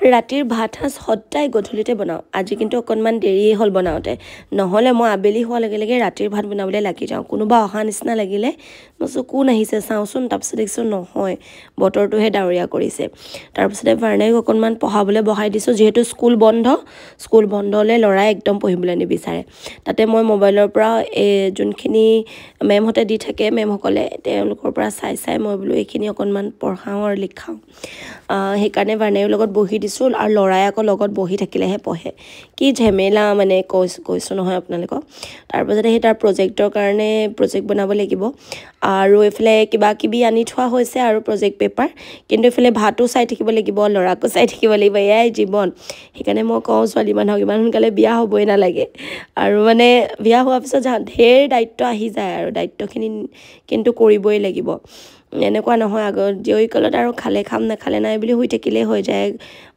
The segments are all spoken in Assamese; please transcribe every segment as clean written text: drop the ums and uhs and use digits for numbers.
ৰাতিৰ ভাত সাঁজ সদায় গধূলিতে বনাওঁ আজি কিন্তু অকণমান দেৰিয়ে হ'ল বনাওঁতে নহ'লে মই আবেলি হোৱাৰ লগে লগে ৰাতিৰ ভাত বনাবলৈ লাগি যাওঁ কোনোবা অহা নিচিনা লাগিলে মই কোন আহিছে চাওঁচোন তাৰপিছত দেখিছোঁ নহয় বতৰটোহে ডাৱৰীয়া কৰিছে তাৰপিছতে ভাৰ্ণাইক অকণমান পঢ়াবলৈ বহাই দিছোঁ যিহেতু স্কুল বন্ধলৈ ল'ৰাই একদম পঢ়িবলৈ নিবিচাৰে তাতে মই মোবাইলৰ পৰা যোনখিনি মেমহঁতে দি থাকে মেমসকলে তেওঁলোকৰ পৰা চাই মই বোলো এইখিনি অকণমান পঢ়াওঁ আৰু লিখাওঁ সেইকাৰণে ভাৰ্ণাইৰ লগত বহি দিছোঁ আৰু ল'ৰাই আকৌ লগত বহি থাকিলেহে পঢ়ে কি ঝেমেলা মানে কৈছোঁ নহয় আপোনালোকক তাৰপিছতে সেই তাৰ প্ৰজেক্টৰ কাৰণে প্ৰজেক্ট বনাব লাগিব আৰু এইফালে কিবা কিবি আনি থোৱা হৈছে আৰু প্ৰজেক্ট পেপাৰ কিন্তু এইফালে ভাতো চাই থাকিব লাগিব ল'ৰাকো চাই থাকিব লাগিব এয়াই জীৱন সেইকাৰণে মই কওঁ ছোৱালী মানুহক ইমান সোনকালে বিয়া হ'বই নালাগে আৰু মানে বিয়া হোৱাৰ পিছত ঢেৰ দায়িত্ব আহি যায় আৰু দায়িত্বখিনি কিন্তু কৰিবই লাগিব এনেকুৱা নহয় আগত জীয়ৰীকালত আৰু খালে খাম নাখালে নাই বুলি শুই থাকিলেই হৈ যায়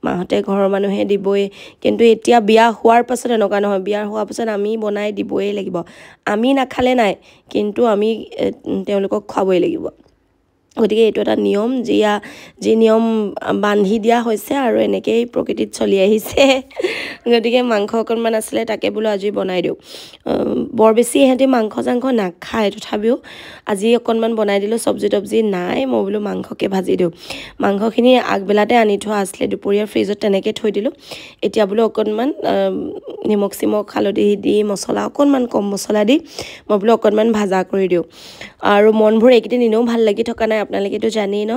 মাহঁতে ঘৰৰ মানুহে দিবই কিন্তু এতিয়া বিয়া হোৱাৰ পাছত এনেকুৱা নহয় বিয়া হোৱাৰ পাছত আমি বনাই দিবই লাগিব আমি নাখালে নাই কিন্তু আমি তেওঁলোকক খুৱাবই লাগিব গতিকে এইটো এটা নিয়ম যি নিয়ম বান্ধি দিয়া হৈছে আৰু এনেকেই প্ৰকৃতিত চলি আহিছে গতিকে মাংস অকণমান আছিলে তাকে বোলো আজি বনাই দিওঁ বৰ বেছি ইহঁতি মাংস নাখায় তথাপিও আজি অকণমান বনাই দিলোঁ চব্জি নাই মই বোলো মাংসকে ভাজি দিওঁ মাংসখিনি আগবেলাতে আনি থোৱা আছিলে দুপৰীয়া ফ্ৰিজত তেনেকৈ থৈ দিলোঁ এতিয়া বোলো অকণমান নিমখ চিমখ হালধি দি মছলা অকণমান কম মছলা দি মই বোলো অকণমান ভাজা কৰি দিওঁ আৰু মনবোৰ এইকেইদিন এনেও ভাল লাগি থকা নাই আপোনালোকেতো জানেই ন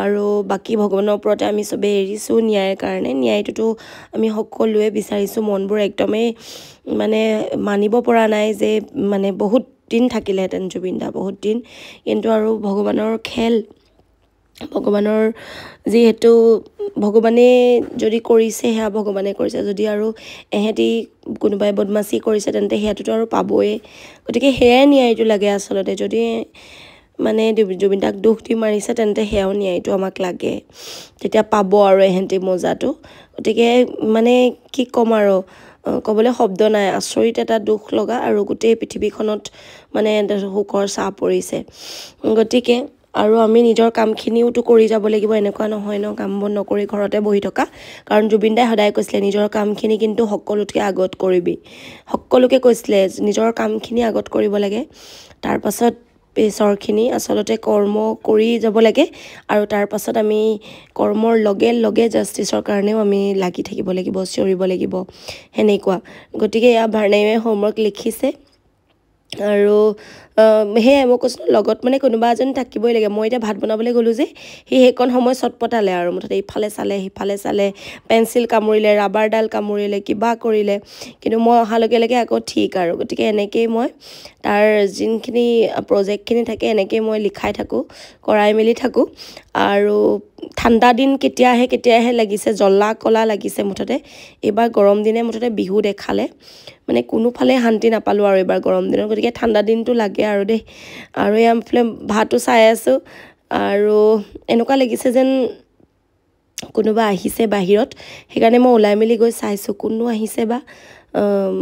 আৰু বাকী ভগৱানৰ ওপৰতে আমি চবেই এৰিছোঁ ন্যায়ৰ কাৰণে ন্যায়টোতো আমি সকলোৱে বিচাৰিছোঁ মনবোৰ একদমেই মানে মানিব পৰা নাই যে মানে বহুত দিন থাকিলেহেঁতেন জুবিন দা বহুত দিন কিন্তু আৰু ভগৱানৰ খেল ভগৱানৰ যিহেতু ভগৱানে যদি কৰিছে সেয়া ভগৱানে কৰিছে যদি আৰু এহেঁতি কোনোবাই বদমাচি কৰিছে তেন্তে সেয়াটোতো আৰু পাবই গতিকে সেয়াই ন্যায়টো লাগে আচলতে যদি মানে জুবিন দাক দুখ দি মাৰিছে তেন্তে সেয়াও ন্যায়টো আমাক লাগে তেতিয়া পাব আৰু এহেঁতি মজাটো গতিকে মানে কি ক'ম আৰু ক'বলৈ শব্দ নাই আচৰিত এটা দুখ লগা আৰু গোটেই পৃথিৱীখনত মানে শোকৰ ছাঁ পৰিছে গতিকে আৰু আমি নিজৰ কামখিনিওতো কৰি যাব লাগিব এনেকুৱা নহয় ন কাম বন নকৰি ঘৰতে বহি থকা কাৰণ জুবিন দাই সদায় কৈছিলে নিজৰ কামখিনি কিন্তু সকলোতকৈ আগত কৰিবি সকলোকে কৈছিলে নিজৰ কামখিনি আগত কৰিব লাগে তাৰপাছত পিছৰখিনি আচলতে কৰ্ম কৰি যাব লাগে আৰু তাৰপাছত আমি কৰ্মৰ লগে লগে জাষ্টিছৰ কাৰণেও আমি লাগি থাকিব লাগিব চিঞৰিব লাগিব সেনেকুৱা গতিকে এয়া ভাৰ্ণাইয়ে হোমৱৰ্ক লিখিছে আৰু সেয়াই মই কৈছোঁ লগত মানে কোনোবা এজন থাকিবই লাগে মই এতিয়া ভাত বনাবলৈ গ'লোঁ যে সেইকণ সময় চটপটালে আৰু মুঠতে ইফালে চালে সিফালে চালে পেঞ্চিল কামুৰিলে ৰাবাৰডাল কামুৰিলে কিবা কৰিলে কিন্তু মই অহাৰ লগে লগে আকৌ ঠিক আৰু গতিকে এনেকৈয়ে মই তাৰ যোনখিনি প্ৰজেক্টখিনি থাকে এনেকৈয়ে মই লিখাই থাকোঁ কৰাই মেলি থাকোঁ আৰু ঠাণ্ডা দিন কেতিয়া আহে লাগিছে জ্বলা কলা লাগিছে মুঠতে এইবাৰ গৰম দিনে মুঠতে বিহু দেখালে মানে কোনোফালে শান্তি নাপালোঁ আৰু এইবাৰ গৰম দিনত গতিকে ঠাণ্ডা দিনটো লাগে আৰু দেই আৰু এইফালে ভাতো চাই আছোঁ আৰু এনেকুৱা লাগিছে যেন কোনোবা আহিছে বাহিৰত সেইকাৰণে মই ওলাই মেলি গৈ চাইছোঁ কোননো আহিছে বা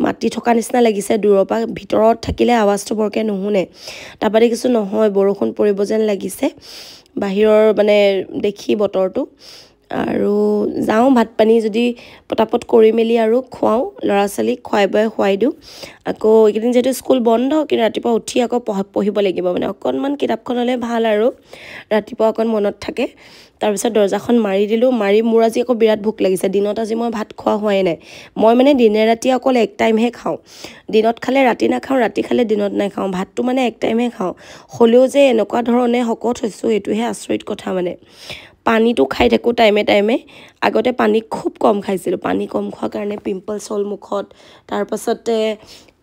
মাতি থকা নিচিনা লাগিছে দূৰৰ পৰা ভিতৰত থাকিলে আৱাজটো বৰকৈ নুশুনে তাৰপৰা দেখিছোঁ নহয় বৰষুণ পৰিব যেন লাগিছে বাহিৰৰ মানে দেখি বতৰটো আৰু যাওঁ ভাত পানী যদি পটাপট কৰি মেলি আৰু খুৱাওঁ ল'ৰা ছোৱালীক খুৱাই দিওঁ আকৌ এইকেইদিন যিহেতু স্কুল বন্ধ কিন্তু ৰাতিপুৱা উঠি আকৌ পঢ়িব লাগিব মানে অকণমান কিতাপখন হ'লে ভাল আৰু ৰাতিপুৱা অকণ মনত থাকে তাৰপিছত দৰ্জাখন মাৰি দিলোঁ মোৰ আজি আকৌ বিৰাট ভোক লাগিছে দিনত আজি মই ভাত খোৱা হোৱাই নাই মই মানে দিনে ৰাতি অকল এক টাইমহে খাওঁ দিনত খালে ৰাতি নাখাওঁ ৰাতি খালে দিনত নাখাওঁ ভাতটো মানে এক টাইমহে খাওঁ হ'লেও যে এনেকুৱা ধৰণে শকত হৈছোঁ এইটোহে আচৰিত কথা মানে পানীটো খাই থাকোঁ টাইমে আগতে পানী খুব কম খাইছিলোঁ পানী কম খোৱাৰ কাৰণে পিম্পলছ হ'ল মুখত তাৰপাছতে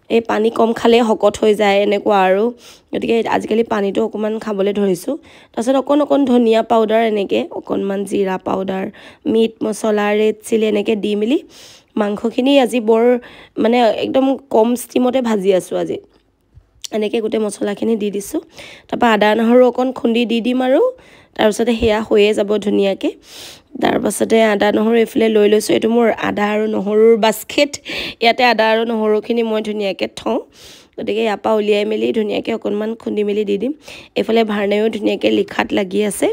এই পানী কম খালে শকত হৈ যায় এনেকুৱা আৰু গতিকে আজিকালি পানীটো অকণমান খাবলৈ ধৰিছোঁ তাৰপিছত অকণ ধনিয়া পাউডাৰ এনেকৈ অকণমান জিৰা পাউডাৰ মিট মছলা ৰেড চিলি এনেকৈ দি মেলি মাংসখিনি আজি বৰ মানে একদম কম ষ্টিমতে ভাজি আছোঁ আজি এনেকৈ গোটেই মছলাখিনি দি দিছোঁ তাৰপৰা আদা নহৰু অকণ খুন্দি দি দিম আৰু তাৰপিছতে সেয়া হৈয়ে যাব ধুনীয়াকৈ তাৰপাছতে আদা নহৰু এইফালে লৈ লৈছোঁ এইটো মোৰ আদা আৰু নহৰুৰ বাস্কেট ইয়াতে আদা আৰু নহৰুখিনি মই ধুনীয়াকৈ থওঁ গতিকে ইয়াৰ পৰা উলিয়াই মেলি ধুনীয়াকৈ অকণমান খুন্দি মেলি দি দিম এইফালে ভাৰ্ণাইও ধুনীয়াকৈ লিখাত লাগি আছে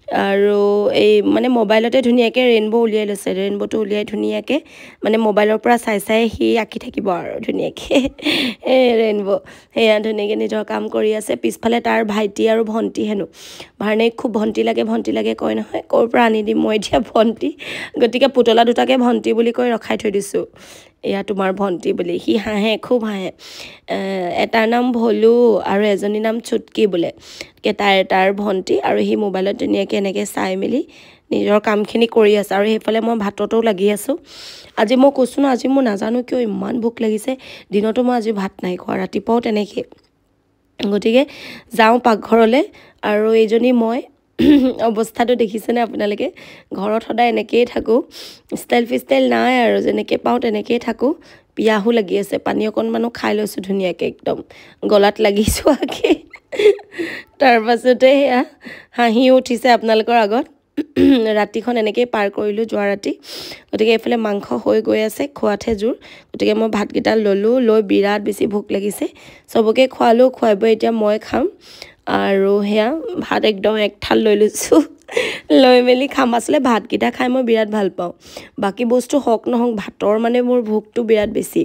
আৰু এই মানে মোবাইলতে ধুনীয়াকৈ ৰেইনব' উলিয়াই লৈছে ৰেইনব'টো উলিয়াই ধুনীয়াকৈ মানে মোবাইলৰ পৰা চাই চাই সি আঁকি থাকিব আৰু ধুনীয়াকৈ এই ৰেইনব' সেয়া ধুনীয়াকৈ নিজৰ কাম কৰি আছে পিছফালে তাৰ ভাইটি আৰু ভণ্টি হেনো ভাৰ্ণেক খুব ভণ্টি লাগে কয় নহয় ক'ৰ পৰা আনি দিম মই এতিয়া ভণ্টি গতিকে পুতলা দুটাকে ভণ্টি বুলি কৈ ৰখাই থৈ দিছোঁ এয়া তোমাৰ ভণ্টি বুলি সি হাঁহে খুব হাঁহে এটাৰ নাম ভলু আৰু এজনীৰ নাম চুটকি বোলে তাৰ ভণ্টি আৰু সি মোবাইলত ধুনীয়াকৈ এনেকৈ চাই মেলি নিজৰ কামখিনি কৰি আছে আৰু সেইফালে মই ভাততো লাগি আছোঁ আজি মই কৈছোঁ ন আজি মোৰ নাজানো কিয় ইমান ভোক লাগিছে দিনতো মই আজি ভাত নাই খোৱা ৰাতিপুৱাও তেনেকৈ গতিকে যাওঁ পাকঘৰলৈ আৰু এইজনী মই অৱস্থাটো দেখিছেনে আপোনালোকে ঘৰত সদায় এনেকৈয়ে থাকোঁ ষ্টাইল ফিষ্টাইল নাই আৰু যেনেকৈ পাওঁ তেনেকৈয়ে থাকোঁ পিয়াহো লাগি আছে পানী অকণমানো খাই লৈছোঁ ধুনীয়াকৈ একদম গলাত লাগিছোঁ আগে তাৰপাছতে সেয়া হাঁহিও উঠিছে আপোনালোকৰ আগত ৰাতিখন এনেকৈয়ে পাৰ কৰিলোঁ যোৱা ৰাতি গতিকে এইফালে মাংস হৈ গৈ আছে খোৱাতহে জোৰ গতিকে মই ভাতকেইটা ল'লোঁ লৈ বিৰাট বেছি ভোক লাগিছে চবকে খোৱালোঁ খুৱাই বৈ এতিয়া মই খাম আৰু সেয়া ভাত একদম এক থাল লৈ লৈছোঁ লৈ মেলি খাম আচলতে ভাতকেইটা খাই মই বিৰাট ভাল পাওঁ বাকী বস্তু হওক নহওক ভাতৰ মানে মোৰ ভোকটো বিৰাট বেছি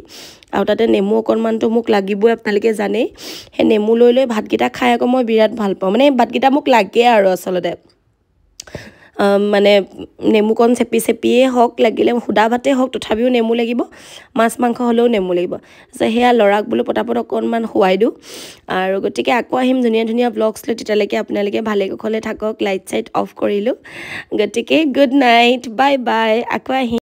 আৰু তাতে নেমু অকণমানটো মোক লাগিবই আপোনালোকে জানেই সেই নেমু লৈ ভাতকেইটা খাই আকৌ মই বিৰাট ভাল পাওঁ মানে ভাতকেইটা মোক লাগে আৰু আচলতে মানে নেমুকণ চেপিয়ে হওক লাগিলে সুদা ভাতেই হওক তথাপিও নেমু লাগিব মাছ মাংস হ'লেও নেমু লাগিব সেয়া ল'ৰাক বোলো পটাপট অকণমান খুৱাই দিওঁ আৰু গতিকে আকৌ আহিম ধুনীয়া ব্লগছ লৈ তেতিয়ালৈকে আপোনালোকে ভালে কুশলে থাকক লাইট চাইট অফ কৰিলোঁ গতিকে গুড নাইট বাই বাই আকৌ আহিম